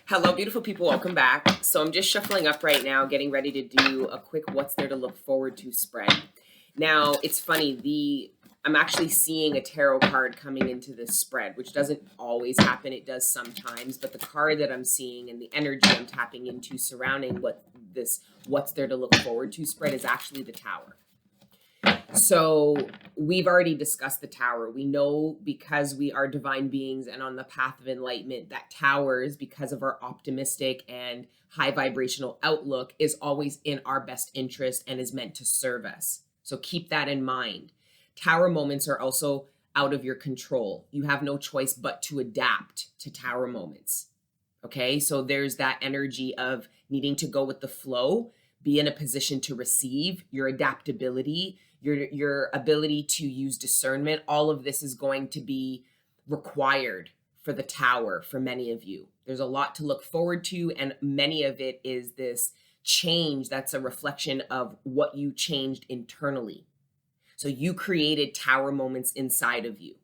Hello, beautiful people. Welcome back. So I'm just shuffling up right now, getting ready to do a quick what's there to look forward to spread. Now, it's funny, I'm actually seeing a tarot card coming into this spread, which doesn't always happen. It does sometimes, but the card that I'm seeing and the energy I'm tapping into surrounding what's there to look forward to spread is actually the Tower. So we've already discussed the Tower. We know, because we are divine beings and on the path of enlightenment, that towers, because of our optimistic and high vibrational outlook, is always in our best interest and is meant to serve us. So keep that in mind. Tower moments are also out of your control. You have no choice but to adapt to Tower moments. Okay, so there's that energy of needing to go with the flow, be in a position to receive, your adaptability, your ability to use discernment. All of this is going to be required for the Tower for many of you. There's a lot to look forward to, and many of it is this change that's a reflection of what you changed internally. So you created Tower moments inside of you.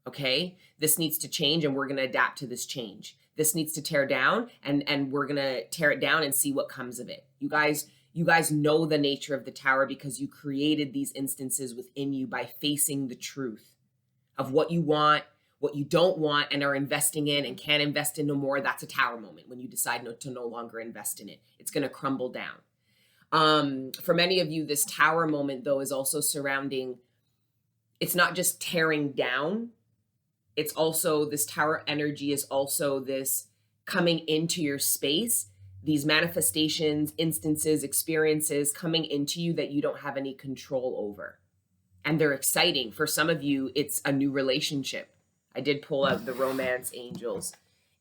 Okay, this needs to change, and we're going to adapt to this change. This needs to tear down, and we're going to tear it down and see what comes of it. You guys know the nature of the Tower because you created these instances within you by facing the truth of what you want, what you don't want, and are investing in and can't invest in no more. That's a Tower moment when you decide to no longer invest in it. It's going to crumble down. For many of you, this Tower moment, though, is also surrounding, it's not just tearing down. It's also, this Tower energy is also this coming into your space, these manifestations, instances, experiences coming into you that you don't have any control over. And they're exciting. For some of you, it's a new relationship. I did pull out the romance angels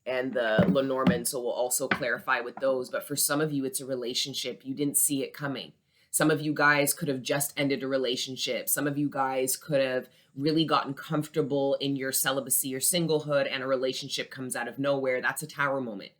and the Lenormand, so we'll also clarify with those. But for some of you, it's a relationship. You didn't see it coming. Some of you guys could have just ended a relationship. Some of you guys could have really gotten comfortable in your celibacy or singlehood, and a relationship comes out of nowhere. That's a Tower moment.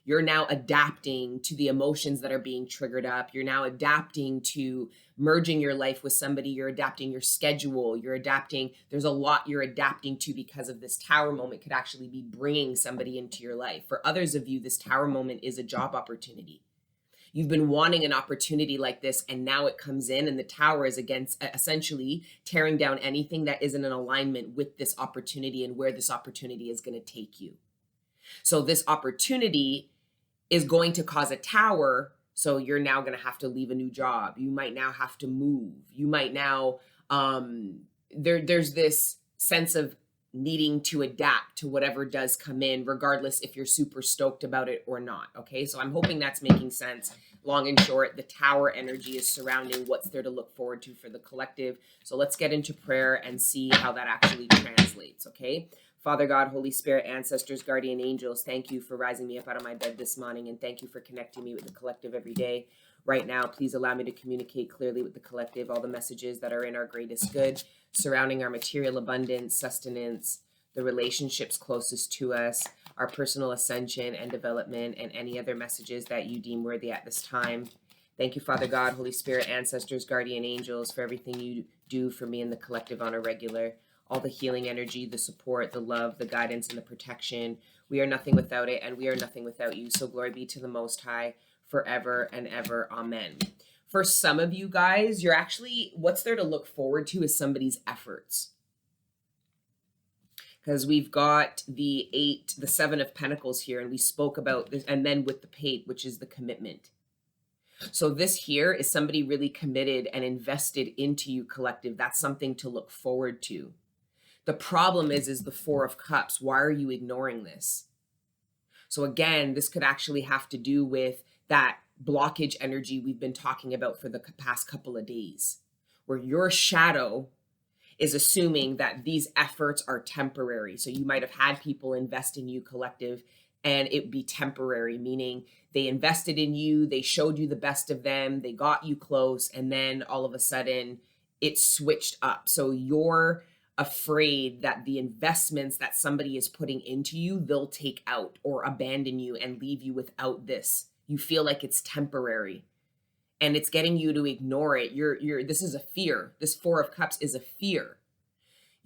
You're now adapting to the emotions that are being triggered up. You're now adapting to merging your life with somebody. You're adapting your schedule. You're adapting. There's a lot you're adapting to because of this Tower moment could actually be bringing somebody into your life. For others of you, this Tower moment is a job opportunity. You've been wanting an opportunity like this, and now it comes in, and the Tower is against, essentially tearing down anything that isn't in alignment with this opportunity and where this opportunity is going to take you. So this opportunity is going to cause a Tower. So you're now going to have to leave a new job. You might now have to move. You might now, there's this sense of needing to adapt to whatever does come in, regardless if you're super stoked about it or not. Okay, so I'm hoping that's making sense. Long and short, the Tower energy is surrounding what's there to look forward to for the collective. So let's get into prayer and see how that actually translates. Okay, Father God, Holy Spirit, ancestors, guardian angels, thank you for rising me up out of my bed this morning, and thank you for connecting me with the collective every day. Right now, please allow me to communicate clearly with the collective all the messages that are in our greatest good, surrounding our material abundance, sustenance, the relationships closest to us, our personal ascension and development, and any other messages that you deem worthy at this time. Thank you, Father God, Holy Spirit, ancestors, guardian angels, for everything you do for me and the collective on a regular. All the healing energy, the support, the love, the guidance, and the protection. We are nothing without it, and we are nothing without you. So glory be to the Most High forever and ever. Amen. For some of you guys, you're actually, what's there to look forward to is somebody's efforts. Because we've got the 7 of Pentacles here, and we spoke about this, and then with the Page, which is the commitment. So this here is somebody really committed and invested into you, collective. That's something to look forward to. The problem is the 4 of Cups. Why are you ignoring this? So again, this could actually have to do with that blockage energy we've been talking about for the past couple of days, where your shadow is assuming that these efforts are temporary. So you might have had people invest in you, collective, and it be temporary, meaning they invested in you, they showed you the best of them, they got you close, and then all of a sudden it switched up. So you're afraid that the investments that somebody is putting into you, they'll take out or abandon you and leave you without this. You feel like it's temporary, and it's getting you to ignore it. This is a fear. This 4 of Cups is a fear.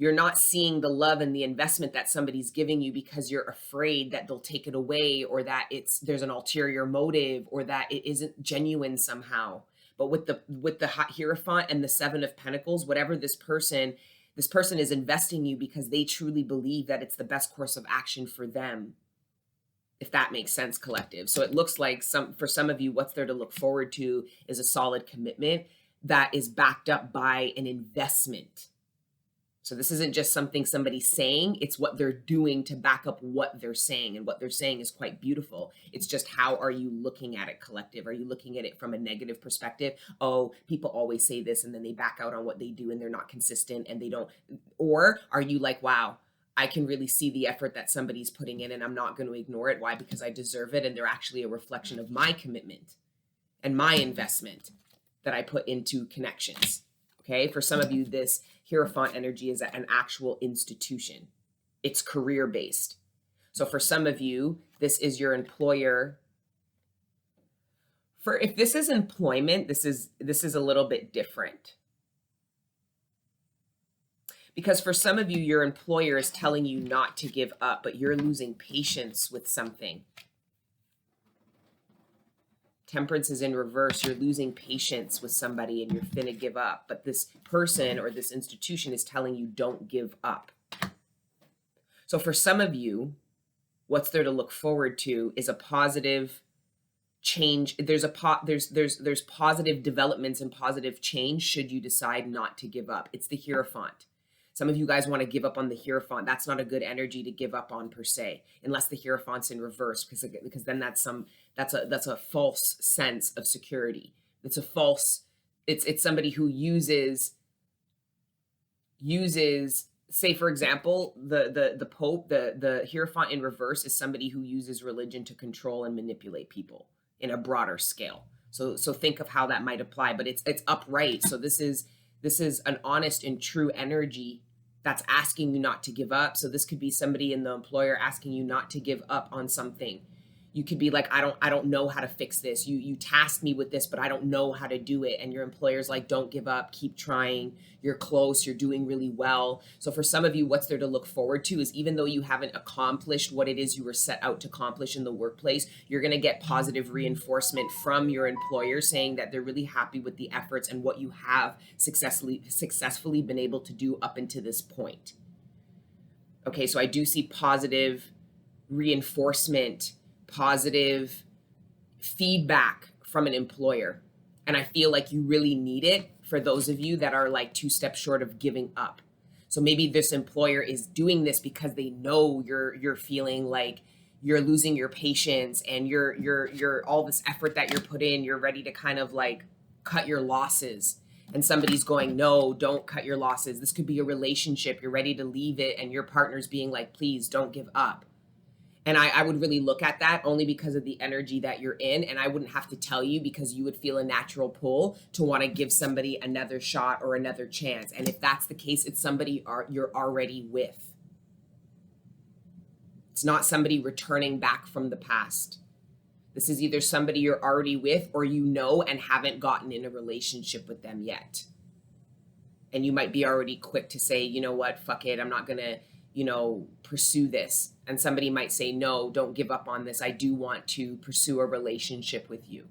You're not seeing the love and the investment that somebody's giving you because you're afraid that they'll take it away, or that there's an ulterior motive, or that it isn't genuine somehow. But with the Hierophant and the Seven of Pentacles, whatever this person is investing you because they truly believe that it's the best course of action for them, if that makes sense, collective. So it looks like for some of you, what's there to look forward to is a solid commitment that is backed up by an investment. So this isn't just something somebody's saying, it's what they're doing to back up what they're saying. And what they're saying is quite beautiful. It's just, how are you looking at it, collective? Are you looking at it from a negative perspective? Oh, people always say this and then they back out on what they do and they're not consistent and they don't. Or are you like, wow, I can really see the effort that somebody's putting in and I'm not going to ignore it. Why? Because I deserve it. And they're actually a reflection of my commitment and my investment that I put into connections. Okay. For some of you, this Hierophant energy is an actual institution. It's career based. So for some of you, this is your employer. If this is employment, this is a little bit different. Because for some of you, your employer is telling you not to give up, but you're losing patience with something. Temperance is in reverse. You're losing patience with somebody and you're finna give up. But this person or this institution is telling you don't give up. So for some of you, what's there to look forward to is a positive change. There's positive developments and positive change should you decide not to give up. It's the Hierophant. Some of you guys want to give up on the Hierophant. That's not a good energy to give up on per se, unless the Hierophant's in reverse, because then that's a false sense of security. It's a false. It's somebody who uses. Say for example, the Pope, the Hierophant in reverse is somebody who uses religion to control and manipulate people in a broader scale. So think of how that might apply, but it's upright. So this is an honest and true energy that's asking you not to give up. So this could be somebody in the employer asking you not to give up on something. You could be like, I don't know how to fix this. You tasked me with this, but I don't know how to do it. And your employer's like, don't give up, keep trying. You're close, you're doing really well. So for some of you, what's there to look forward to is, even though you haven't accomplished what it is you were set out to accomplish in the workplace, you're going to get positive reinforcement from your employer saying that they're really happy with the efforts and what you have successfully been able to do up until this point. Okay, so I do see positive reinforcement, positive feedback from an employer. And I feel like you really need it for those of you that are like 2 steps short of giving up. So maybe this employer is doing this because they know you're feeling like you're losing your patience and you're all this effort that you're put in, you're ready to kind of like cut your losses. And somebody's going, no, don't cut your losses. This could be a relationship. You're ready to leave it. And your partner's being like, please don't give up. And I would really look at that only because of the energy that you're in. And I wouldn't have to tell you, because you would feel a natural pull to want to give somebody another shot or another chance. And if that's the case, it's somebody you're already with. It's not somebody returning back from the past. This is either somebody you're already with, or you know and haven't gotten in a relationship with them yet. And you might be already quick to say, you know what, fuck it, I'm not going to, pursue this. And somebody might say, no, don't give up on this. I do want to pursue a relationship with you.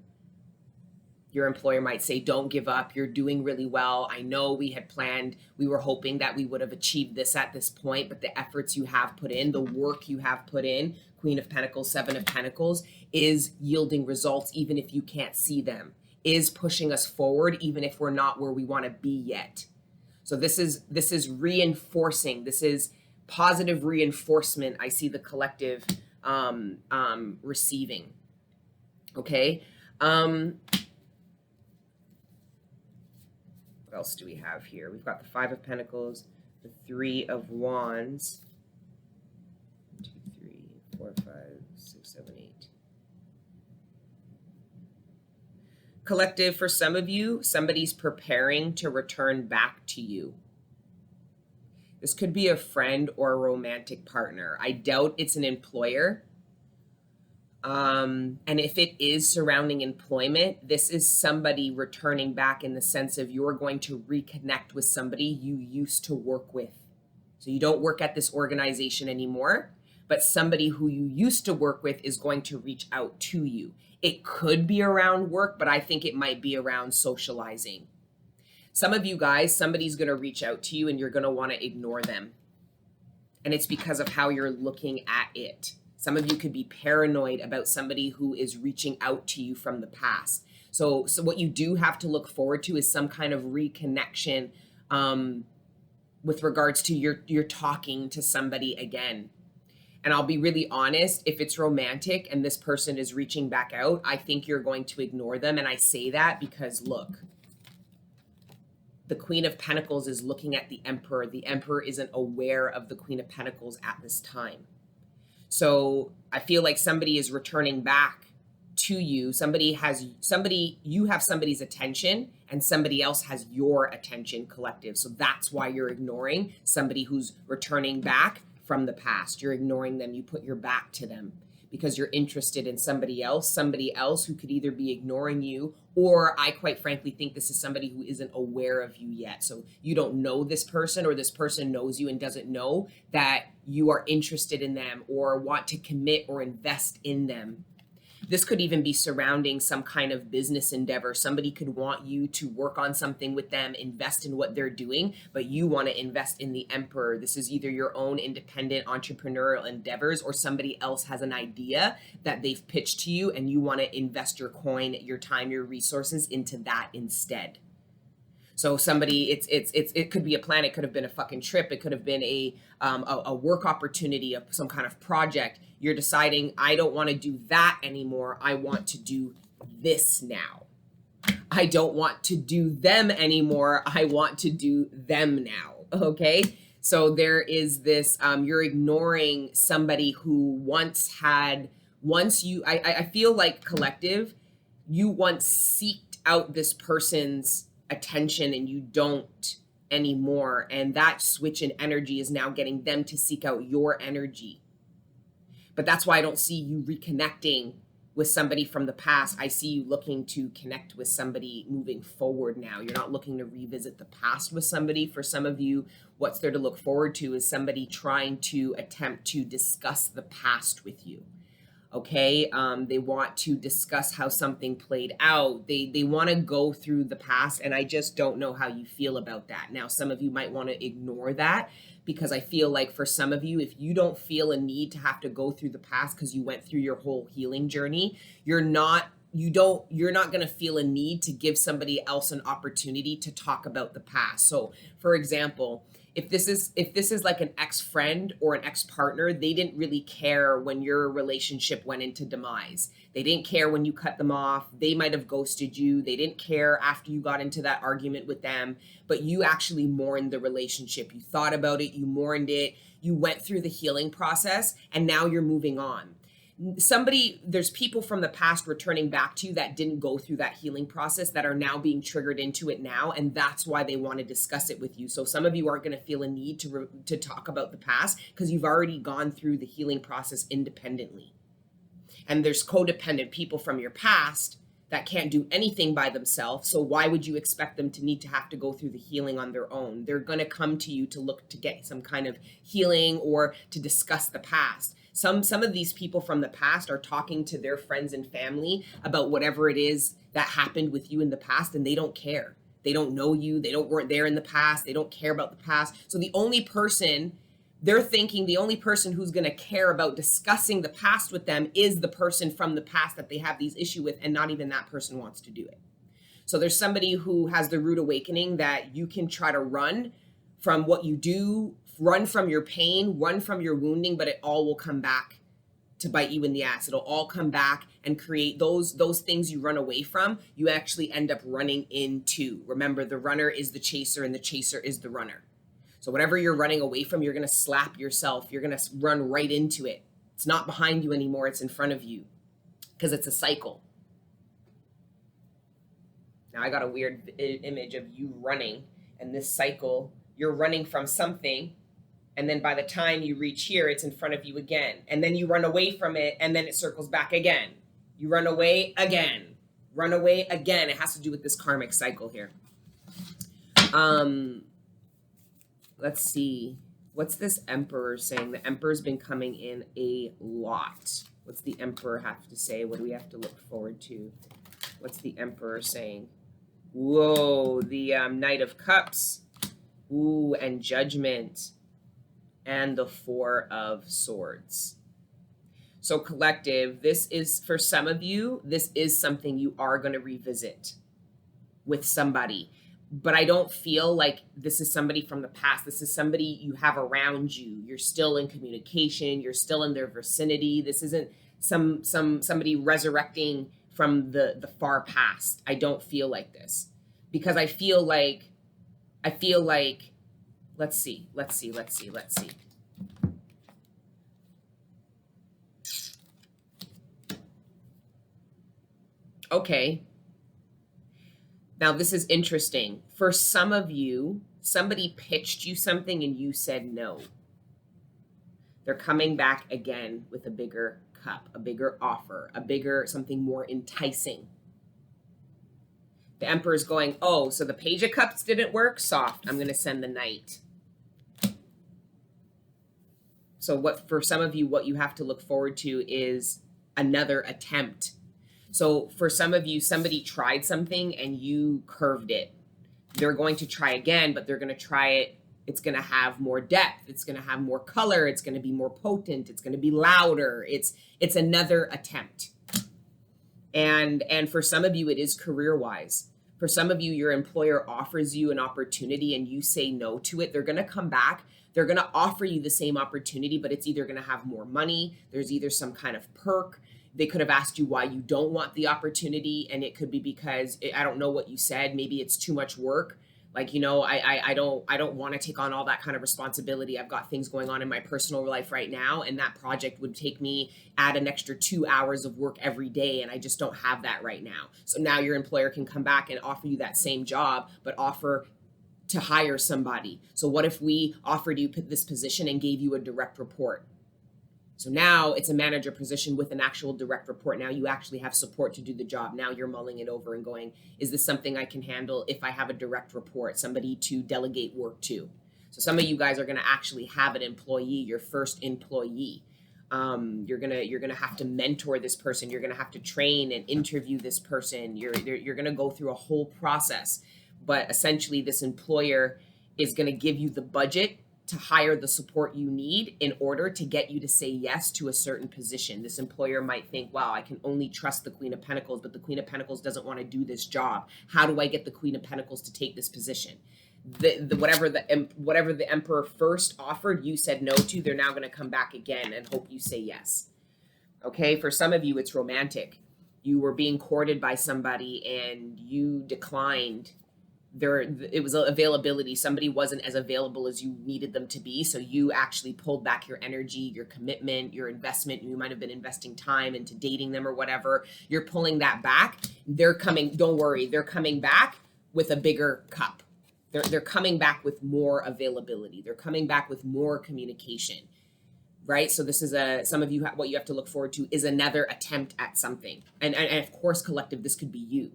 Your employer might say, don't give up. You're doing really well. I know we had planned, we were hoping that we would have achieved this at this point, but the efforts you have put in, the work you have put in, Queen of Pentacles, Seven of Pentacles, is yielding results even if you can't see them, is pushing us forward even if we're not where we want to be yet. So this is reinforcing. This is positive reinforcement. I see the collective receiving. Okay. What else do we have here? We've got the Five of Pentacles, the Three of Wands. 1, 2, 3, 4, 5, 6, 7, 8. Collective, for some of you, somebody's preparing to return back to you. This could be a friend or a romantic partner. I doubt it's an employer. And if it is surrounding employment, this is somebody returning back in the sense of you're going to reconnect with somebody you used to work with. So you don't work at this organization anymore, but somebody who you used to work with is going to reach out to you. It could be around work, but I think it might be around socializing. Some of you guys, somebody's going to reach out to you and you're going to want to ignore them. And it's because of how you're looking at it. Some of you could be paranoid about somebody who is reaching out to you from the past. So what you do have to look forward to is some kind of reconnection with regards to you're talking to somebody again. And I'll be really honest, if it's romantic and this person is reaching back out, I think you're going to ignore them. And I say that because look, the Queen of Pentacles is looking at the Emperor. The Emperor isn't aware of the Queen of Pentacles at this time. So I feel like somebody is returning back to you. You have somebody's attention and somebody else has your attention, collective. So that's why you're ignoring somebody who's returning back from the past. You're ignoring them. You put your back to them because you're interested in somebody else who could either be ignoring you, or I quite frankly think this is somebody who isn't aware of you yet. So you don't know this person, or this person knows you and doesn't know that you are interested in them or want to commit or invest in them. This could even be surrounding some kind of business endeavor. Somebody could want you to work on something with them, invest in what they're doing, but you want to invest in the Emperor. This is either your own independent entrepreneurial endeavors, or somebody else has an idea that they've pitched to you and you want to invest your coin, your time, your resources into that instead. So somebody, it could be a plan. It could have been a fucking trip. It could have been a work opportunity, of some kind of project. You're deciding, I don't want to do that anymore. I want to do this now. I don't want to do them anymore. I want to do them now. Okay. So there is this, you're ignoring somebody who I feel like, collective, you once seeked out this person's attention and you don't anymore. And that switch in energy is now getting them to seek out your energy. But that's why I don't see you reconnecting with somebody from the past. I see you looking to connect with somebody moving forward now. You're not looking to revisit the past with somebody. For some of you, what's there to look forward to is somebody trying to attempt to discuss the past with you. Okay, they want to discuss how something played out. They want to go through the past, and I just don't know how you feel about that. Now, some of you might want to ignore that, because I feel like for some of you, if you don't feel a need to have to go through the past because you went through your whole healing journey, you're not going to feel a need to give somebody else an opportunity to talk about the past. So, for example, if this is like an ex-friend or an ex-partner, they didn't really care when your relationship went into demise. They didn't care when you cut them off. They might have ghosted you. They didn't care after you got into that argument with them, but you actually mourned the relationship. You thought about it, you mourned it, you went through the healing process, and now you're moving on. There's people from the past returning back to you that didn't go through that healing process, that are now being triggered into it now, and that's why they want to discuss it with you. So some of you aren't going to feel a need to talk about the past because you've already gone through the healing process independently. And there's codependent people from your past that can't do anything by themselves. So why would you expect them to need to have to go through the healing on their own? They're going to come to you to look to get some kind of healing or to discuss the past. Some of these people from the past are talking to their friends and family about whatever it is that happened with you in the past, and they don't care. They don't know you. Weren't there in the past. They don't care about the past. So they're thinking the only person who's going to care about discussing the past with them is the person from the past that they have these issues with, and not even that person wants to do it. So there's somebody who has the rude awakening that you can try to run from what you do, run from your pain, run from your wounding, but it all will come back to bite you in the ass. It'll all come back and create those things you run away from, you actually end up running into. Remember, the runner is the chaser and the chaser is the runner. So whatever you're running away from, you're going to slap yourself. You're going to run right into it. It's not behind you anymore. It's in front of you, because it's a cycle. Now I got a weird image of you running, and this cycle, you're running from something, and then by the time you reach here, it's in front of you again. And then you run away from it, and then it circles back again. You run away again. Run away again. It has to do with this karmic cycle here. Let's see. What's this Emperor saying? The Emperor's been coming in a lot. What's the Emperor have to say? What do we have to look forward to? What's the Emperor saying? Whoa, the Knight of Cups. Ooh, and Judgment. And the Four of Swords. So collective, this is, for some of you, this is something you are going to revisit with somebody. But I don't feel like this is somebody from the past. This is somebody you have around you. You're still in communication. You're still in their vicinity. This isn't somebody resurrecting from the far past. I don't feel like this, because I feel like let's see. Okay. Now, this is interesting. For some of you, somebody pitched you something and you said no. They're coming back again with a bigger cup, a bigger offer, a bigger, something more enticing. The Emperor's going, oh, so the Page of Cups didn't work? Soft. I'm going to send the Knight. So what, for some of you, what you have to look forward to is another attempt. So for some of you, somebody tried something and you curved it. They're going to try again, but they're going to try it. It's going to have more depth. It's going to have more color. It's going to be more potent. It's going to be louder. It's another attempt. And for some of you, it is career-wise. For some of you, your employer offers you an opportunity and you say no to it. They're going to come back. They're going to offer you the same opportunity, but it's either going to have more money. There's either some kind of perk. They could have asked you why you don't want the opportunity, and it could be because I don't know what you said. Maybe it's too much work. Like, you know, I don't want to take on all that kind of responsibility. I've got things going on in my personal life right now, and that project would take me add an extra 2 hours of work every day, and I just don't have that right now. So now your employer can come back and offer you that same job, but offer to hire somebody. So what if we offered you this position and gave you a direct report? So now it's a manager position with an actual direct report. Now you actually have support to do the job. Now you're mulling it over and going, is this something I can handle if I have a direct report, somebody to delegate work to? So some of you guys are going to actually have an employee, your first employee. You're gonna have to mentor this person. You're gonna have to train and interview this person. You're gonna go through a whole process. But essentially, this employer is going to give you the budget to hire the support you need in order to get you to say yes to a certain position. This employer might think, wow, I can only trust the Queen of Pentacles, but the Queen of Pentacles doesn't want to do this job. How do I get the Queen of Pentacles to take this position? Whatever the Emperor first offered, you said no to, they're now going to come back again and hope you say yes. Okay, for some of you, it's romantic. You were being courted by somebody and you declined. It was availability. Somebody wasn't as available as you needed them to be, so you actually pulled back your energy, your commitment, your investment. You might have been investing time into dating them or whatever. You're pulling that back. They're coming, don't worry, they're coming back with a bigger cup. They're coming back with more availability. They're coming back with more communication, right? So this is some of you, what you have to look forward to is another attempt at something. And of course, collective, this could be you.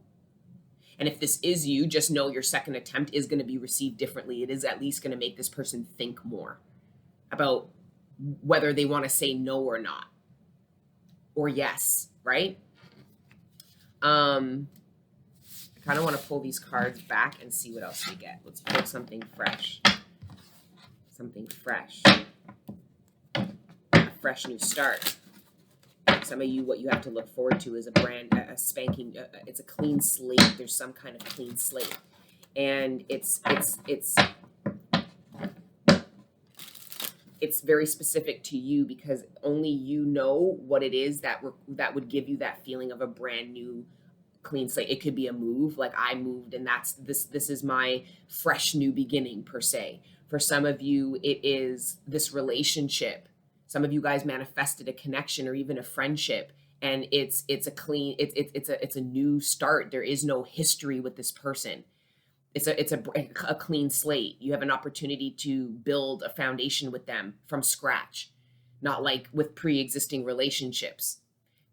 And if this is you, just know your second attempt is going to be received differently. It is at least going to make this person think more about whether they want to say no or not, or yes, right? I kind of want to pull these cards back and see what else we get. Let's pull something fresh. Something fresh. A fresh new start. Some of you, what you have to look forward to is a spanking, it's a clean slate. There's some kind of clean slate. And it's very specific to you because only you know what it is that would give you that feeling of a brand new clean slate. It could be a move, like I moved and this is my fresh new beginning per se. For some of you, it is this relationship. Some of you guys manifested a connection or even a friendship, and it's a new start. There is no history with this person. It's a clean slate. You have an opportunity to build a foundation with them from scratch, not like with pre-existing relationships.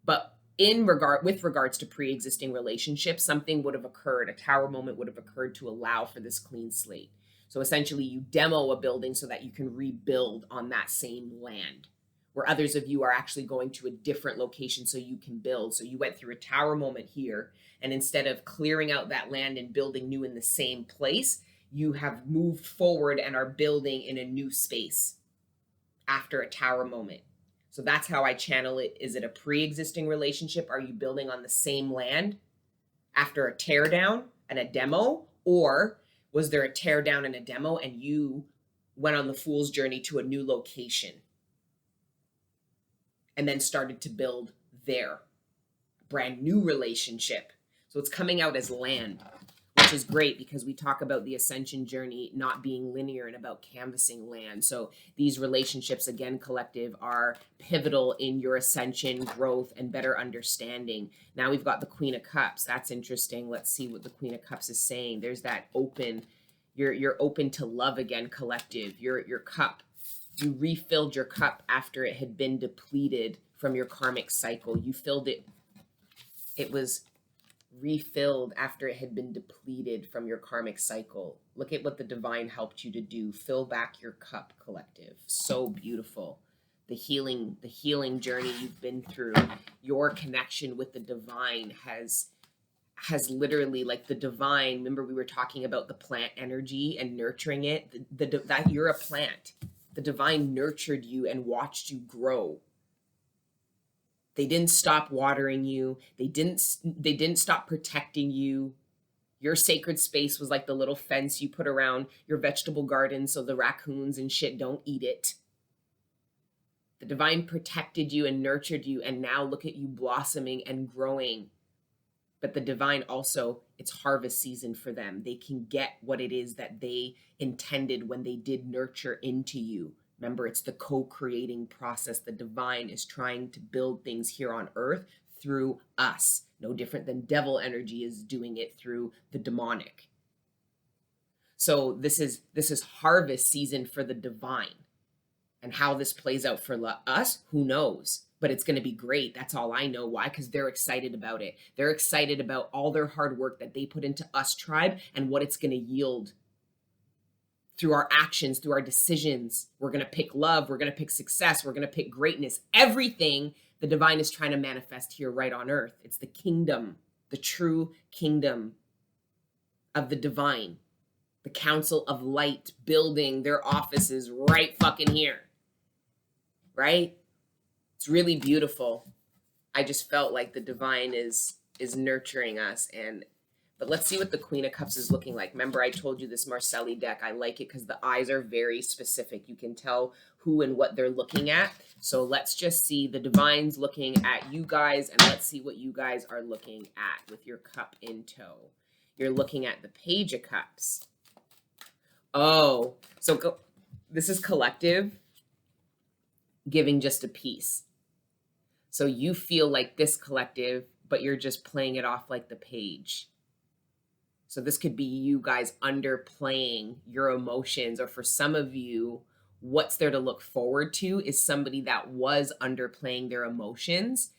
But with regards to pre-existing relationships, something would have occurred. A tower moment would have occurred to allow for this clean slate. So essentially you demo a building so that you can rebuild on that same land, where others of you are actually going to a different location so you can build. So you went through a tower moment here, and instead of clearing out that land and building new in the same place, you have moved forward and are building in a new space after a tower moment. So that's how I channel it. Is it a pre-existing relationship? Are you building on the same land after a tear down and a demo? Or was there a tear down and a demo and you went on the fool's journey to a new location and then started to build their brand new relationship? So it's coming out as land, which is great because we talk about the ascension journey not being linear and about canvassing land. So these relationships, again, collective, are pivotal in your ascension, growth, and better understanding. Now we've got the Queen of Cups. That's interesting. Let's see what the Queen of Cups is saying. There's that open, you're open to love again, collective. Your cup, you refilled your cup after it had been depleted from your karmic cycle. You filled it. It was refilled after it had been depleted from your karmic cycle. Look at what the divine helped you to do. Fill back your cup, collective. So beautiful. The healing journey you've been through, your connection with the divine has literally, like, the divine, remember we were talking about the plant energy and nurturing it, that you're a plant. The divine nurtured you and watched you grow. They didn't stop watering you. They didn't stop protecting you. Your sacred space was like the little fence you put around your vegetable garden so the raccoons and shit don't eat it. The divine protected you and nurtured you, and now look at you blossoming and growing. But the divine also, it's harvest season for them. They can get what it is that they intended when they did nurture into you. Remember, it's the co-creating process. The divine is trying to build things here on earth through us. No different than devil energy is doing it through the demonic. So this is harvest season for the divine. And how this plays out for us, who knows? But it's going to be great. That's all I know. Why? Because they're excited about it. They're excited about all their hard work that they put into us, tribe, and what it's going to yield through our actions, through our decisions. We're going to pick love. We're going to pick success. We're going to pick greatness. Everything the divine is trying to manifest here right on earth. It's the kingdom, the true kingdom of the divine, the council of light building their offices right fucking here, right? It's really beautiful. I just felt like the divine is nurturing us. But let's see what the Queen of Cups is looking like. Remember, I told you this Marcelli deck. I like it because the eyes are very specific. You can tell who and what they're looking at. So let's just see the divine's looking at you guys, and let's see what you guys are looking at with your cup in tow. You're looking at the Page of Cups. Oh, so this is collective giving just a piece. So you feel like this collective, but you're just playing it off like the page. So this could be you guys underplaying your emotions, or for some of you, what's there to look forward to is somebody that was underplaying their emotions,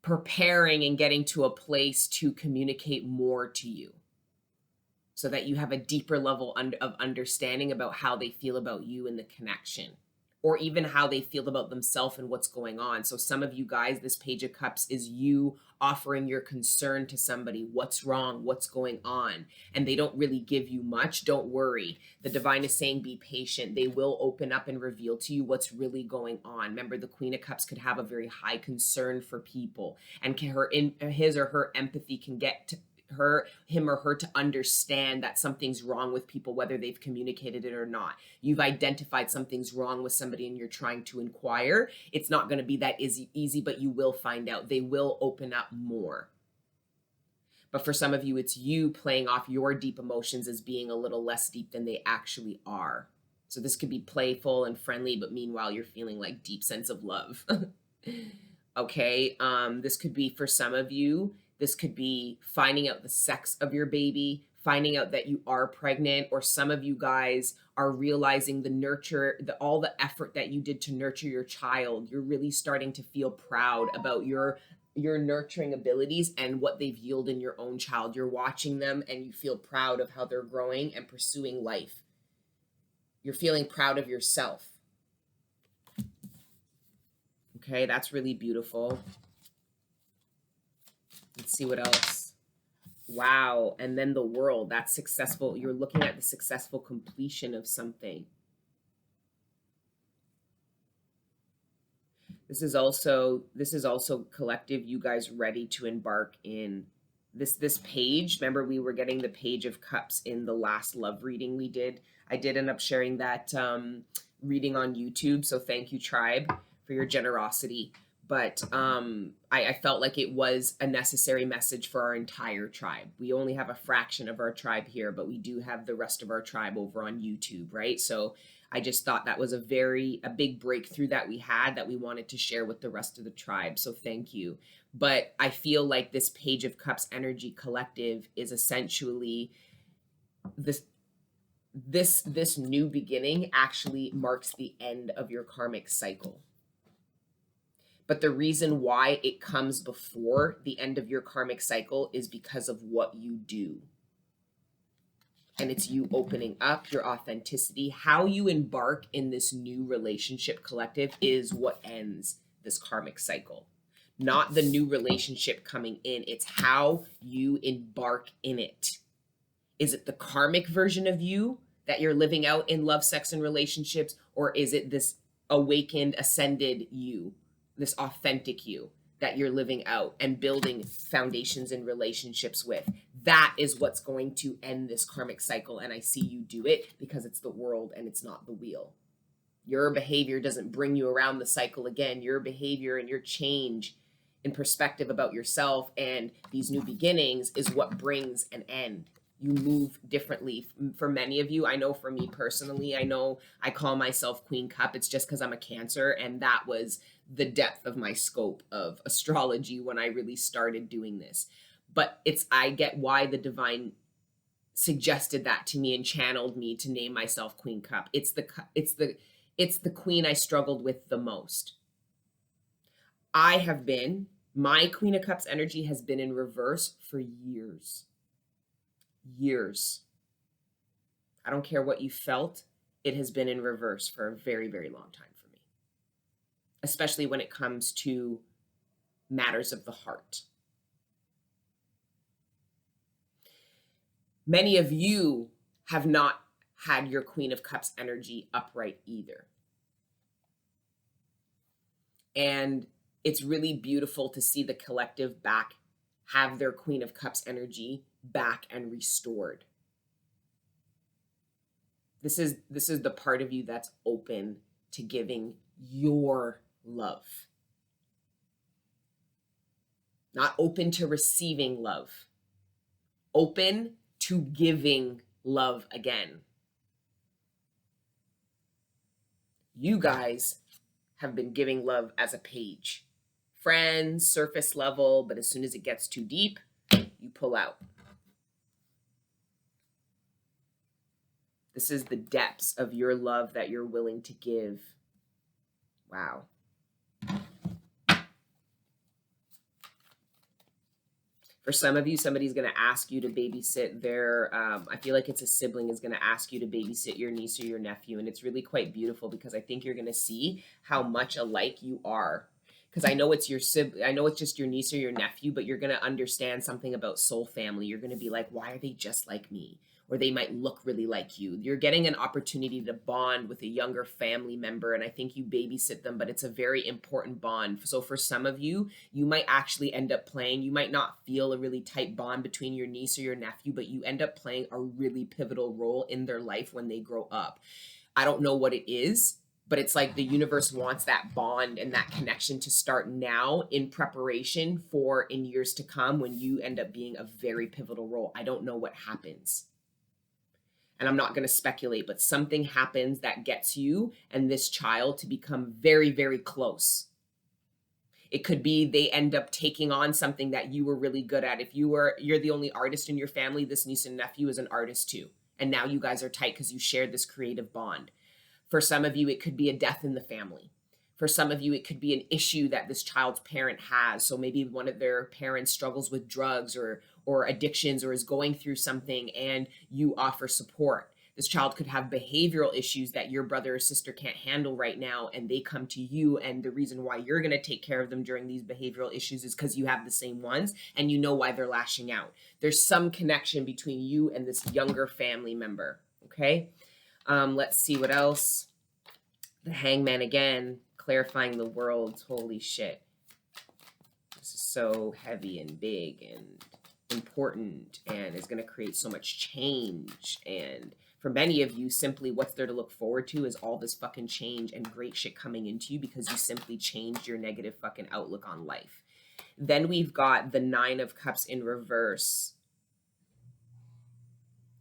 preparing and getting to a place to communicate more to you so that you have a deeper level of understanding about how they feel about you and the connection, or even how they feel about themselves and what's going on. So some of you guys, this Page of Cups is you offering your concern to somebody. What's wrong? What's going on? And they don't really give you much. Don't worry. The divine is saying be patient. They will open up and reveal to you what's really going on. Remember, the Queen of Cups could have a very high concern for people, and his or her empathy can get to him or her to understand that something's wrong with people, whether they've communicated it or not. You've identified something's wrong with somebody and you're trying to inquire. It's not going to be that easy, but you will find out. They will open up more. But for some of you, it's you playing off your deep emotions as being a little less deep than they actually are. So this could be playful and friendly, but meanwhile, you're feeling like deep sense of love. Okay. This could be, for some of you, this could be finding out the sex of your baby, finding out that you are pregnant, or some of you guys are realizing all the effort that you did to nurture your child. You're really starting to feel proud about your nurturing abilities and what they've yielded in your own child. You're watching them and you feel proud of how they're growing and pursuing life. You're feeling proud of yourself. Okay, that's really beautiful. Let's see what else. Wow. And then the world, that's successful. You're looking at the successful completion of something. This is also collective, you guys ready to embark in this page. Remember, we were getting the Page of Cups in the last love reading we did. I did end up sharing that reading on YouTube, so thank you, tribe, for your generosity. But I felt like it was a necessary message for our entire tribe. We only have a fraction of our tribe here, but we do have the rest of our tribe over on YouTube, right? So I just thought that was a big breakthrough that we had that we wanted to share with the rest of the tribe. So thank you. But I feel like this Page of Cups energy collective is essentially this new beginning actually marks the end of your karmic cycle. But the reason why it comes before the end of your karmic cycle is because of what you do. And it's you opening up your authenticity. How you embark in this new relationship collective is what ends this karmic cycle. Not the new relationship coming in. It's how you embark in it. Is it the karmic version of you that you're living out in love, sex, and relationships? Or is it this awakened, ascended you, this authentic you that you're living out and building foundations and relationships with? That is what's going to end this karmic cycle. And I see you do it because it's the world and it's not the wheel. Your behavior doesn't bring you around the cycle again. Your behavior and your change in perspective about yourself and these new beginnings is what brings an end. You move differently. For many of you, I know for me personally, I know I call myself Queen Cup. It's just because I'm a Cancer, and that was the depth of my scope of astrology when I really started doing this. But I get why the divine suggested that to me and channeled me to name myself Queen Cup. It's the queen I struggled with the most. My Queen of Cups energy has been in reverse for years. I don't care what you felt, it has been in reverse for a very, very long time for me, especially when it comes to matters of the heart. Many of you have not had your Queen of Cups energy upright either. And it's really beautiful to see the collective have their Queen of Cups energy back and restored. This is the part of you that's open to giving your love. Not open to receiving love. Open to giving love again. You guys have been giving love as a page. Friends, surface level, but as soon as it gets too deep, you pull out. This is the depths of your love that you're willing to give. Wow. For some of you, somebody's going to ask you to babysit I feel like it's a sibling is going to ask you to babysit your niece or your nephew. And it's really quite beautiful because I think you're going to see how much alike you are. Because I know it's just your niece or your nephew, but you're going to understand something about soul family. You're going to be like, why are they just like me? Or they might look really like you. You're getting an opportunity to bond with a younger family member, and I think you babysit them, but it's a very important bond. So for some of you, you might actually end up playing, you might not feel a really tight bond between your niece or your nephew, but you end up playing a really pivotal role in their life when they grow up. I don't know what it is, but it's like the universe wants that bond and that connection to start now in preparation for in years to come when you end up being a very pivotal role. I don't know what happens. And I'm not going to speculate, but something happens that gets you and this child to become very, very close. It could be they end up taking on something that you were really good at. If you're the only artist in your family, this niece and nephew is an artist too. And now you guys are tight because you shared this creative bond. For some of you, it could be a death in the family. For some of you, it could be an issue that this child's parent has. So maybe one of their parents struggles with drugs or addictions or is going through something and you offer support. This child could have behavioral issues that your brother or sister can't handle right now, and they come to you, and the reason why you're going to take care of them during these behavioral issues is because you have the same ones and you know why they're lashing out. There's some connection between you and this younger family member. Okay. Let's see what else. The Hangman again, clarifying the world. Holy shit. This is so heavy and big and important, and is going to create so much change. And for many of you, simply what's there to look forward to is all this fucking change and great shit coming into you because you simply changed your negative fucking outlook on life. Then we've got the 9 of Cups in reverse.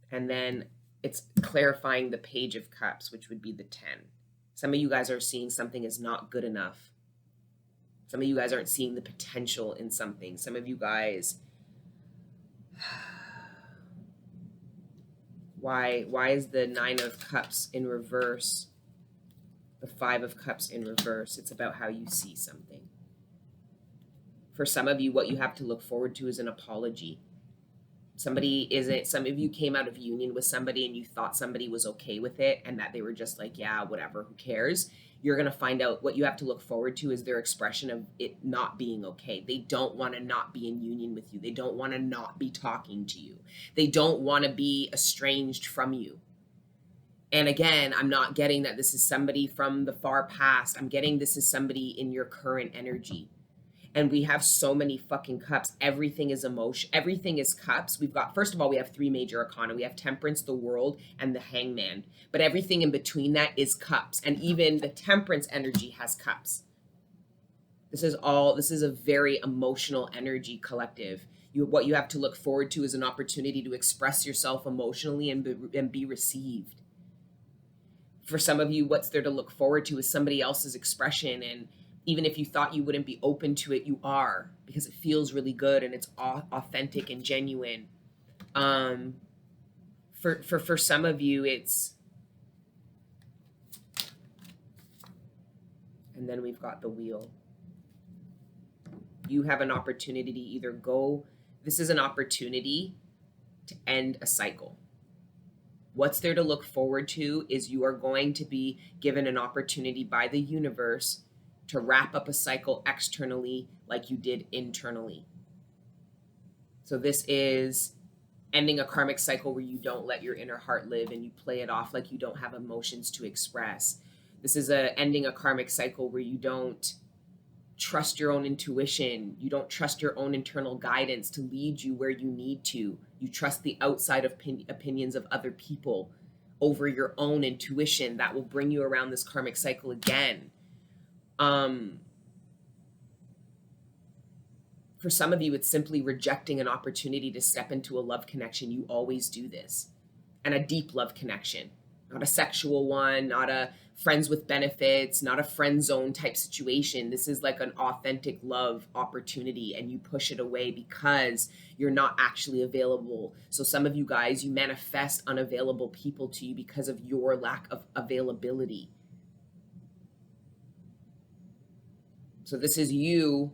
And then it's clarifying the Page of Cups, which would be the 10. Some of you guys are seeing something is not good enough. Some of you guys aren't seeing the potential in something. Some of you guys, why is the 9 of Cups in reverse, the 5 of Cups in reverse? It's about how you see something. For some of you, what you have to look forward to is an apology. Some of you came out of union with somebody and you thought somebody was okay with it and that they were just like, yeah, whatever, who cares? You're going to find out what you have to look forward to is their expression of it not being okay. They don't want to not be in union with you. They don't want to not be talking to you. They don't want to be estranged from you. And again, I'm not getting that this is somebody from the far past. I'm getting this is somebody in your current energy. And we have so many fucking cups. Everything is emotion. Everything is cups. We've got, first of all, we have 3 major arcana. We have Temperance, the World, and the Hangman. But everything in between that is cups. And even the Temperance energy has cups. This is a very emotional energy collective. What you have to look forward to is an opportunity to express yourself emotionally and be received. For some of you, what's there to look forward to is somebody else's expression, and even if you thought you wouldn't be open to it, you are, because it feels really good and it's authentic and genuine. For some of you, it's, and then we've got the Wheel. You have an opportunity to either go, this is an opportunity to end a cycle. What's there to look forward to is you are going to be given an opportunity by the universe to wrap up a cycle externally like you did internally. So this is ending a karmic cycle where you don't let your inner heart live and you play it off like you don't have emotions to express. This is ending a karmic cycle where you don't trust your own intuition. You don't trust your own internal guidance to lead you where you need to. You trust the outside opinions of other people over your own intuition that will bring you around this karmic cycle again. For some of you, it's simply rejecting an opportunity to step into a love connection. You always do this. And a deep love connection, not a sexual one, not a friends with benefits, not a friend zone type situation. This is like an authentic love opportunity, and you push it away because you're not actually available. So some of you guys, you manifest unavailable people to you because of your lack of availability. So this is you,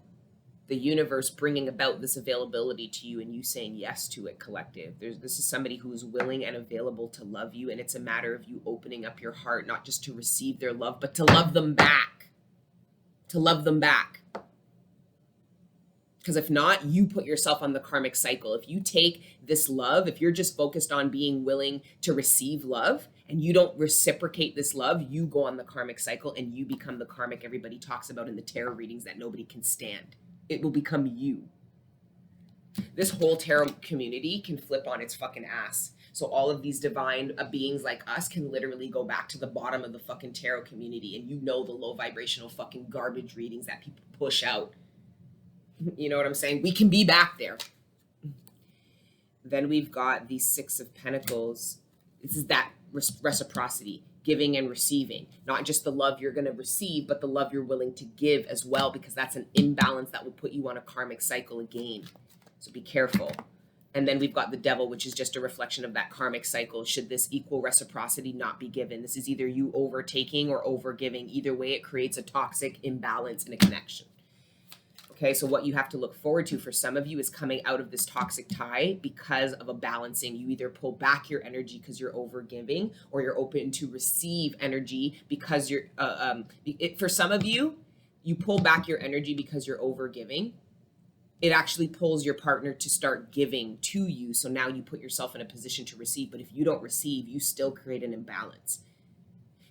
the universe, bringing about this availability to you and you saying yes to it, collective. This is somebody who is willing and available to love you, and it's a matter of you opening up your heart, not just to receive their love, but to love them back. To love them back. Because if not, you put yourself on the karmic cycle. If you take this love, if you're just focused on being willing to receive love, and you don't reciprocate this love, you go on the karmic cycle and you become the karmic everybody talks about in the tarot readings that nobody can stand. It will become you. This whole tarot community can flip on its fucking ass. So all of these divine beings like us can literally go back to the bottom of the fucking tarot community, and you know the low vibrational fucking garbage readings that people push out. You know what I'm saying? We can be back there. Then we've got the 6 of Pentacles. This is that reciprocity, giving and receiving, not just the love you're going to receive, but the love you're willing to give as well, because that's an imbalance that will put you on a karmic cycle again. So be careful. And then we've got the Devil, which is just a reflection of that karmic cycle. Should this equal reciprocity not be given? This is either you overtaking or overgiving. Either way, it creates a toxic imbalance in a connection. Okay, so what you have to look forward to for some of you is coming out of this toxic tie because of a balancing. You either pull back your energy because you're over giving, or you're open to receive energy because you're, for some of you, you pull back your energy because you're over giving. It actually pulls your partner to start giving to you. So now you put yourself in a position to receive. But if you don't receive, you still create an imbalance.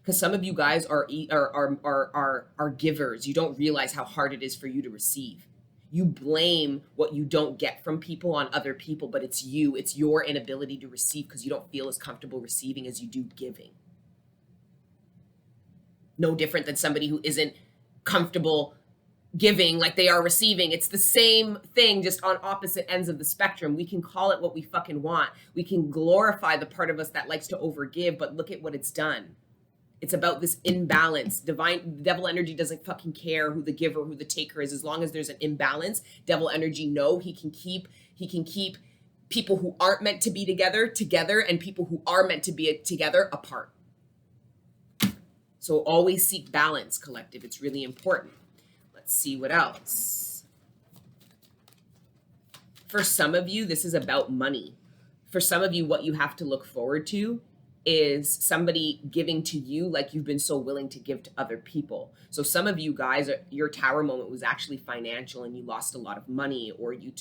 Because some of you guys are givers. You don't realize how hard it is for you to receive. You blame what you don't get from people on other people, but it's you. It's your inability to receive because you don't feel as comfortable receiving as you do giving. No different than somebody who isn't comfortable giving like they are receiving. It's the same thing, just on opposite ends of the spectrum. We can call it what we fucking want. We can glorify the part of us that likes to overgive, but look at what it's done. It's about this imbalance. Devil energy doesn't fucking care who the giver, who the taker is. As long as there's an imbalance, devil energy know he can keep people who aren't meant to be together, and people who are meant to be together apart. So always seek balance, collective. It's really important. Let's see what else. For some of you, this is about money. For some of you, what you have to look forward to is somebody giving to you like you've been so willing to give to other people. So some of you guys, your tower moment was actually financial and you lost a lot of money, or you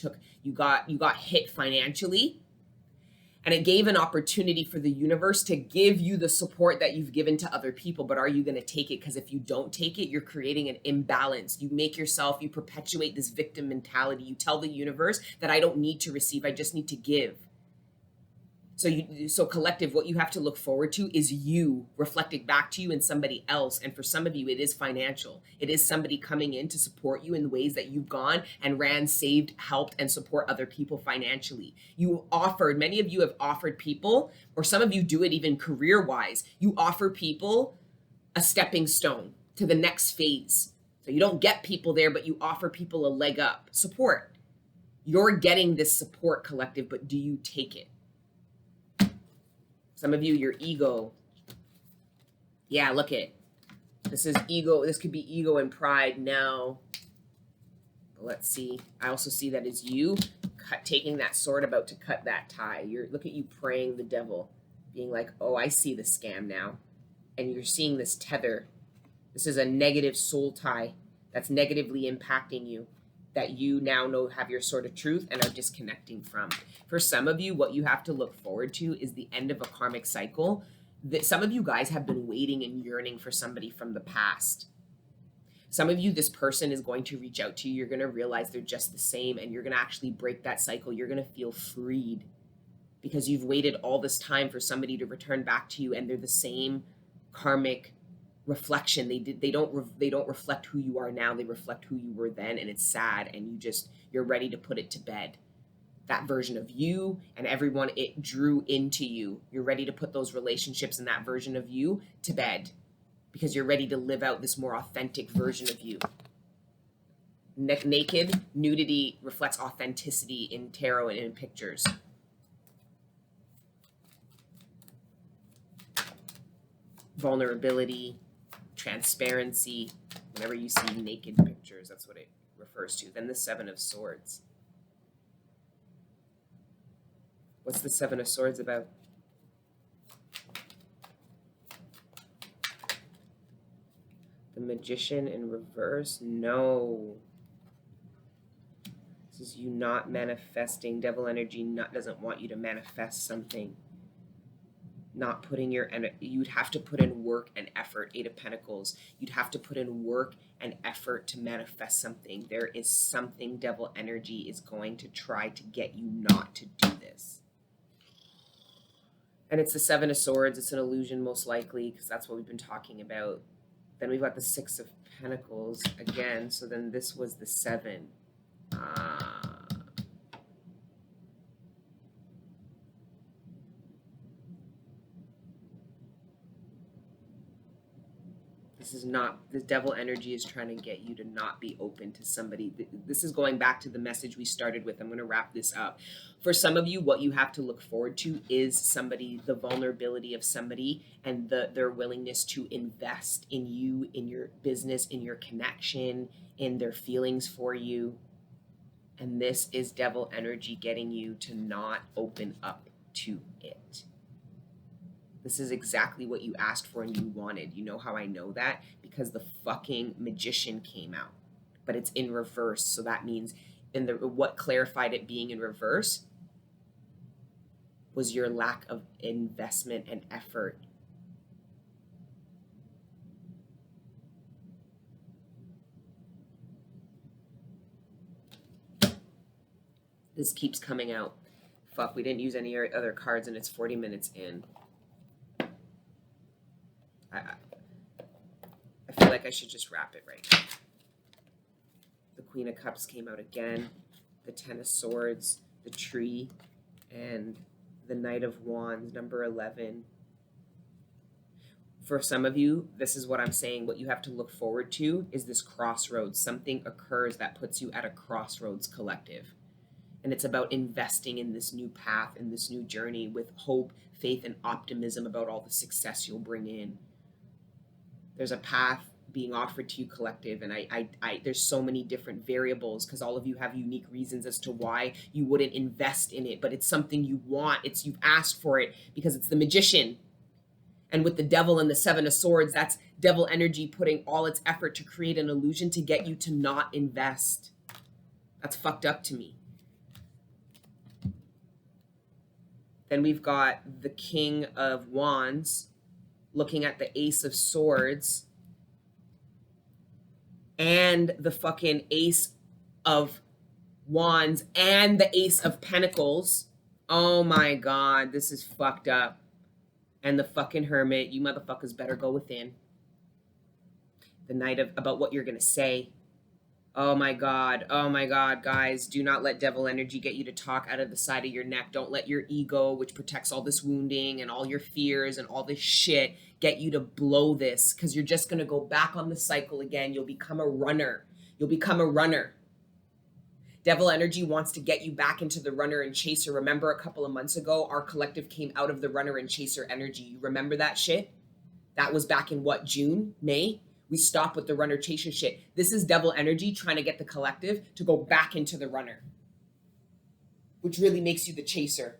got hit financially, and it gave an opportunity for the universe to give you the support that you've given to other people. But are you going to take it? Because if you don't take it, you're creating an imbalance. You perpetuate this victim mentality. You tell the universe that I don't need to receive, I just need to give. So collective, what you have to look forward to is you reflecting back to you and somebody else. And for some of you, it is financial. It is somebody coming in to support you in the ways that you've gone and ran, saved, helped, and support other people financially. Many of you have offered people, or some of you do it even career-wise, you offer people a stepping stone to the next phase. So you don't get people there, but you offer people a leg up. Support. You're getting this support, collective, but do you take it? Some of you, your ego. Yeah, look it. This is ego. This could be ego and pride now. But let's see. I also see that as you taking that sword, about to cut that tie. Look at you praying the devil, being like, oh, I see the scam now. And you're seeing this tether. This is a negative soul tie that's negatively impacting you, that you now know have your sword of truth and are disconnecting from. For some of you, what you have to look forward to is the end of a karmic cycle. That some of you guys have been waiting and yearning for somebody from the past. Some of you, this person is going to reach out to you. You're going to realize they're just the same, and you're going to actually break that cycle. You're going to feel freed because you've waited all this time for somebody to return back to you, and they're the same karmic reflection. They don't reflect who you are now. They reflect who you were then, and it's sad, and you're ready to put it to bed. That version of you and everyone it drew into you, you're ready to put those relationships and that version of you to bed because you're ready to live out this more authentic version of you. Naked nudity reflects authenticity in tarot and in pictures. Vulnerability, transparency. Whenever you see naked pictures, that's what it refers to. Then the Seven of Swords. What's the Seven of Swords about? The Magician in reverse? No. This is you not manifesting. Devil energy doesn't want you to manifest something. Not putting you'd have to put in work and effort. Eight of Pentacles. You'd have to put in work and effort to manifest something. There is something devil energy is going to try to get you not to do this. And it's the Seven of Swords. It's an illusion, most likely, because that's what we've been talking about. Then we've got the Six of Pentacles again. So then this was the Seven. This is not, the devil energy is trying to get you to not be open to somebody. This is going back to the message we started with. I'm going to wrap this up. For some of you, what you have to look forward to is somebody, the vulnerability of somebody, and their willingness to invest in you, in your business, in your connection, in their feelings for you. And this is devil energy getting you to not open up to it. This is exactly what you asked for and you wanted. You know how I know that? Because the fucking magician came out. But it's in reverse. So that means what clarified it being in reverse was your lack of investment and effort. This keeps coming out. Fuck, we didn't use any other cards and it's 40 minutes in. I feel like I should just wrap it right now. The Queen of Cups came out again, the Ten of Swords, the Tree, and the Knight of Wands, number 11. For some of you, this is what I'm saying. What you have to look forward to is this crossroads. Something occurs that puts you at a crossroads, collective. And it's about investing in this new path, in this new journey with hope, faith, and optimism about all the success you'll bring in. There's a path being offered to you, collective, and I there's so many different variables because all of you have unique reasons as to why you wouldn't invest in it, but it's something you want. You've asked for it because it's the magician. And with the devil and the Seven of Swords, that's devil energy putting all its effort to create an illusion to get you to not invest. That's fucked up to me. Then we've got the King of Wands looking at the Ace of Swords and the fucking Ace of Wands and the Ace of Pentacles. Oh my God, this is fucked up. And the fucking Hermit, you motherfuckers better go within. The Knight of, about what you're gonna say. Oh my God, guys, do not let devil energy get you to talk out of the side of your neck. Don't let your ego, which protects all this wounding and all your fears and all this shit, get you to blow this, because you're just gonna go back on the cycle again. You'll become a runner. You'll become a runner. Devil energy wants to get you back into the runner and chaser. Remember a couple of months ago, our collective came out of the runner and chaser energy. You remember that shit? That was back in what, June, May? We stopped with the runner chaser shit. This is devil energy trying to get the collective to go back into the runner, which really makes you the chaser.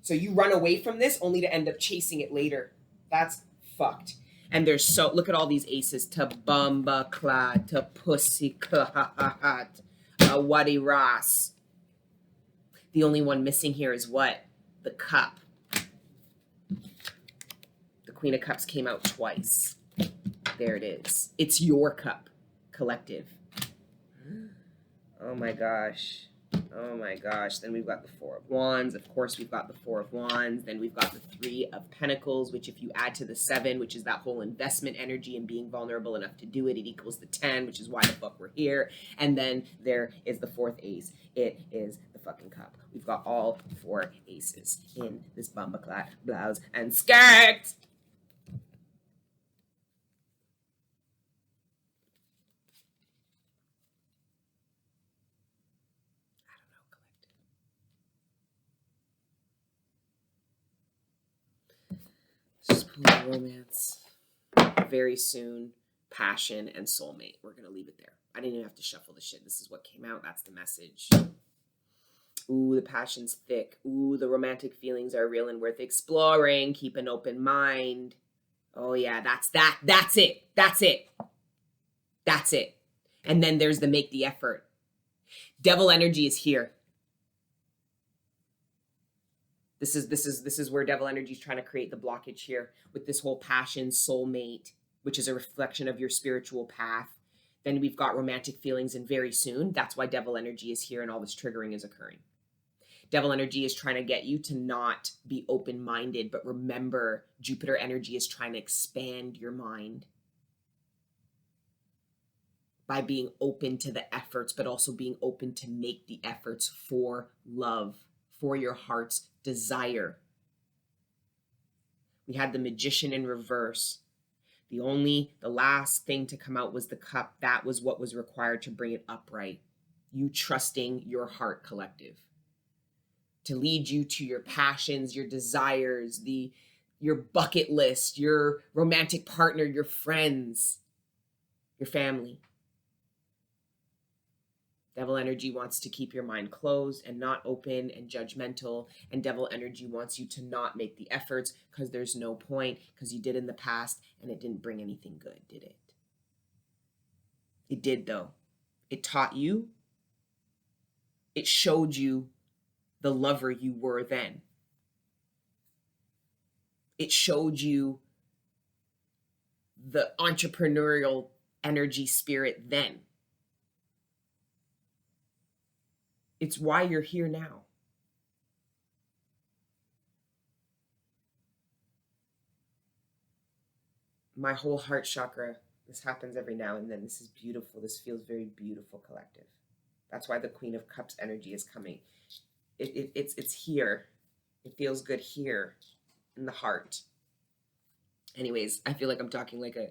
So you run away from this only to end up chasing it later. That's fucked. And there's so, look at all these aces. To bumba clad, to pussy clad, a waddy ras. The only one missing here is what? The cup. The Queen of Cups came out twice. There it is. It's your cup, collective. Oh my gosh. Oh my gosh. Then we've got the Four of Wands. Of course, we've got the Four of Wands. Then we've got the Three of Pentacles, which if you add to the 7, which is that whole investment energy and being vulnerable enough to do it, it equals the 10, which is why the fuck we're here. And then there is the 4th ace. It is the fucking cup. We've got all 4 aces in this bomba-clad blouse and skirt. Just pull romance. Very soon, passion, and soulmate. We're going to leave it there. I didn't even have to shuffle the shit. This is what came out. That's the message. Ooh, the passion's thick. Ooh, the romantic feelings are real and worth exploring. Keep an open mind. Oh, yeah, that's that. That's it. That's it. That's it. And then there's the make the effort. Devil energy is here. This is where devil energy is trying to create the blockage here with this whole passion, soulmate, which is a reflection of your spiritual path. Then we've got romantic feelings, and very soon, that's why devil energy is here and all this triggering is occurring. Devil energy is trying to get you to not be open-minded, but remember, Jupiter energy is trying to expand your mind by being open to the efforts, but also being open to make the efforts for love, for your heart's desire. We had the Magician in reverse. The last thing to come out was the Cup. That was what was required to bring it upright. You trusting your heart, collective, to lead you to your passions, your desires, your bucket list, your romantic partner, your friends, your family. Devil energy wants to keep your mind closed and not open and judgmental. And devil energy wants you to not make the efforts because there's no point, because you did in the past and it didn't bring anything good, did it? It did, though. It taught you. It showed you the lover you were then. It showed you the entrepreneurial energy spirit then. It's why you're here now. My whole heart chakra, this happens every now and then. This is beautiful. This feels very beautiful, collective. That's why the Queen of Cups energy is coming. It's here. It feels good here in the heart. Anyways, I feel like I'm talking like a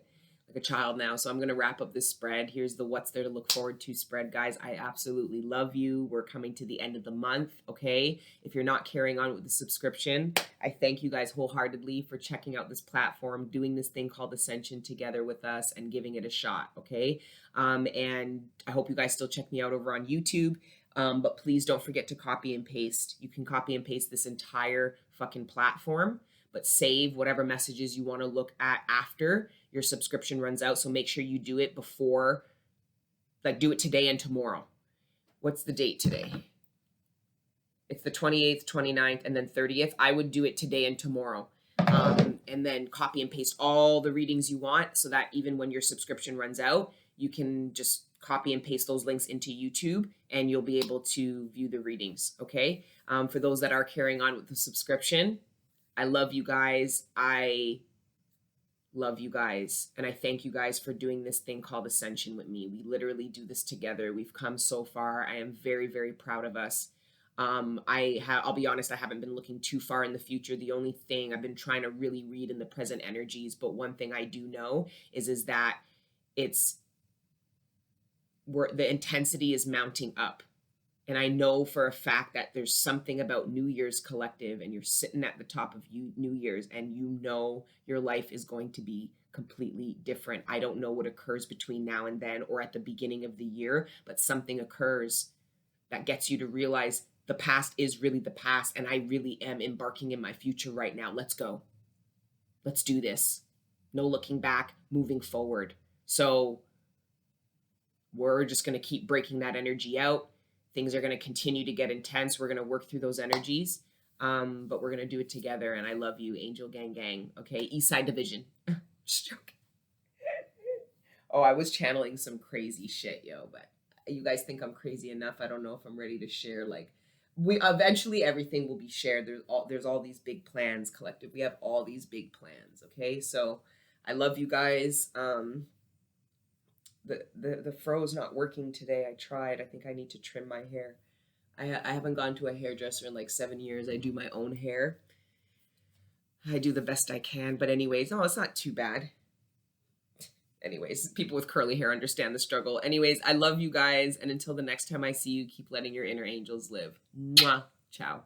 child now, so I'm going to wrap up this spread. Here's the what's there to look forward to spread, guys. I absolutely love you. We're coming to the end of the month, okay? If you're not carrying on with the subscription, I thank you guys wholeheartedly for checking out this platform, doing this thing called Ascension together with us and giving it a shot, okay? And I hope you guys still check me out over on YouTube. But please don't forget to copy and paste. You can copy and paste this entire fucking platform, but save whatever messages you want to look at after your subscription runs out. So make sure you do it before, like do it today and tomorrow. What's the date today? It's the 28th, 29th, and then 30th. I would do it today and tomorrow. And then copy and paste all the readings you want so that even when your subscription runs out, you can just copy and paste those links into YouTube and you'll be able to view the readings, okay? For those that are carrying on with the subscription, I love you guys. I love you guys. And I thank you guys for doing this thing called Ascension with me. We literally do this together. We've come so far. I am very, very proud of us. I'll be honest, I haven't been looking too far in the future. The only thing I've been trying to really read in the present energies, but one thing I do know is that the intensity is mounting up. And I know for a fact that there's something about New Year's collective and you're sitting at the top of New Year's and you know your life is going to be completely different. I don't know what occurs between now and then or at the beginning of the year, but something occurs that gets you to realize the past is really the past and I really am embarking in my future right now. Let's go. Let's do this. No looking back, moving forward. So we're just going to keep breaking that energy out. Things are going to continue to get intense. We're going to work through those energies, but we're going to do it together. And I love you, Angel Gang Gang. Okay, East Side Division. Just joking. Oh, I was channeling some crazy shit, yo. But you guys think I'm crazy enough? I don't know if I'm ready to share. Like, we eventually everything will be shared. There's all these big plans, collective. We have all these big plans. Okay, so I love you guys. The fro's not working today. I tried. I think I need to trim my hair. I haven't gone to a hairdresser in like 7 years. I do my own hair. I do the best I can. But anyways, it's not too bad. Anyways, people with curly hair understand the struggle. Anyways, I love you guys. And until the next time I see you, keep letting your inner angels live. Mwah. Ciao.